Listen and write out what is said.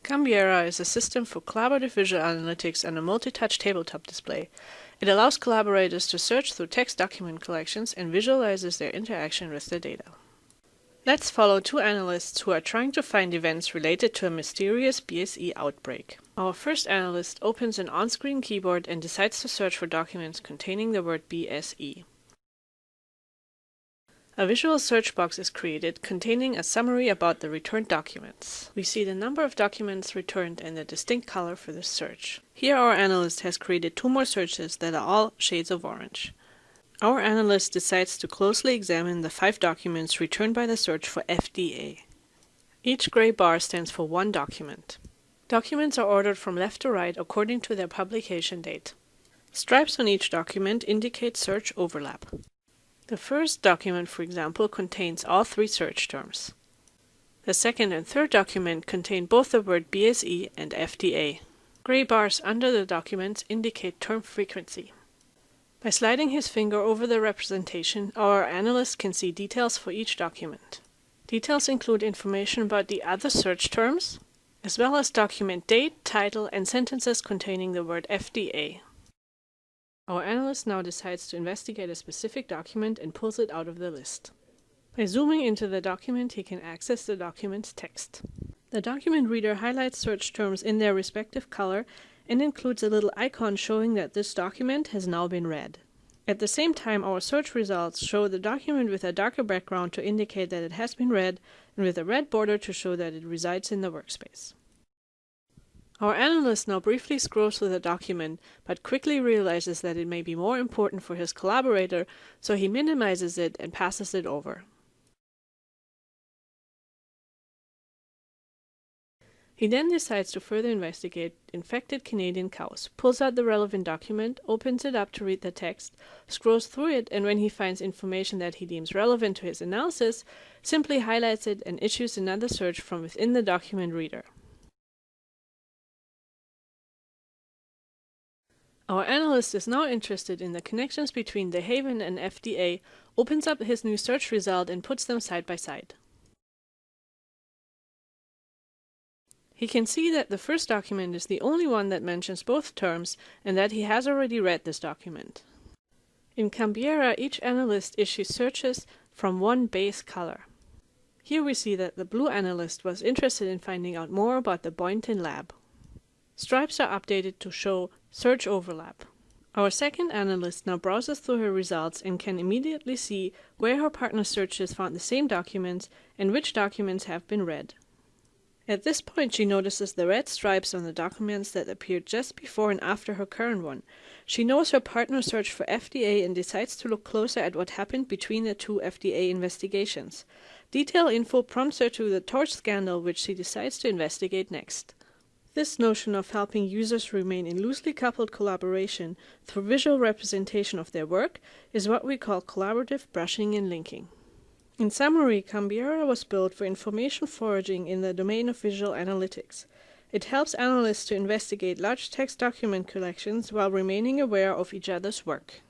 Cambiera is a system for collaborative visual analytics and a multi-touch tabletop display. It allows collaborators to search through text document collections and visualizes their interaction with the data. Let's follow two analysts who are trying to find events related to a mysterious BSE outbreak. Our first analyst opens an on-screen keyboard and decides to search for documents containing the word BSE. A visual search box is created containing a summary about the returned documents. We see the number of documents returned and a distinct color for this search. Here our analyst has created two more searches that are all shades of orange. Our analyst decides to closely examine the 5 documents returned by the search for FDA. Each gray bar stands for one document. Documents are ordered from left to right according to their publication date. Stripes on each document indicate search overlap. The first document, for example, contains all 3 search terms. The second and third document contain both the word BSE and FDA. Gray bars under the documents indicate term frequency. By sliding his finger over the representation, our analyst can see details for each document. Details include information about the other search terms, as well as document date, title, and sentences containing the word FDA. Our analyst now decides to investigate a specific document and pulls it out of the list. By zooming into the document, he can access the document's text. The document reader highlights search terms in their respective color and includes a little icon showing that this document has now been read. At the same time, our search results show the document with a darker background to indicate that it has been read, and with a red border to show that it resides in the workspace. Our analyst now briefly scrolls through the document, but quickly realizes that it may be more important for his collaborator, so he minimizes it and passes it over. He then decides to further investigate infected Canadian cows, pulls out the relevant document, opens it up to read the text, scrolls through it, and when he finds information that he deems relevant to his analysis, simply highlights it and issues another search from within the document reader. Our analyst is now interested in the connections between the Haven and FDA, opens up his new search result and puts them side by side. He can see that the first document is the only one that mentions both terms and that he has already read this document. In Cambiera, each analyst issues searches from one base color. Here we see that the blue analyst was interested in finding out more about the Boynton lab. Stripes are updated to show search overlap. Our second analyst now browses through her results and can immediately see where her partner searches found the same documents and which documents have been read. At this point, she notices the red stripes on the documents that appeared just before and after her current one. She knows her partner searched for FDA and decides to look closer at what happened between the 2 FDA investigations. Detailed info prompts her to the torch scandal, which she decides to investigate next. This notion of helping users remain in loosely coupled collaboration through visual representation of their work is what we call collaborative brushing and linking. In summary, Cambiera was built for information foraging in the domain of visual analytics. It helps analysts to investigate large text document collections while remaining aware of each other's work.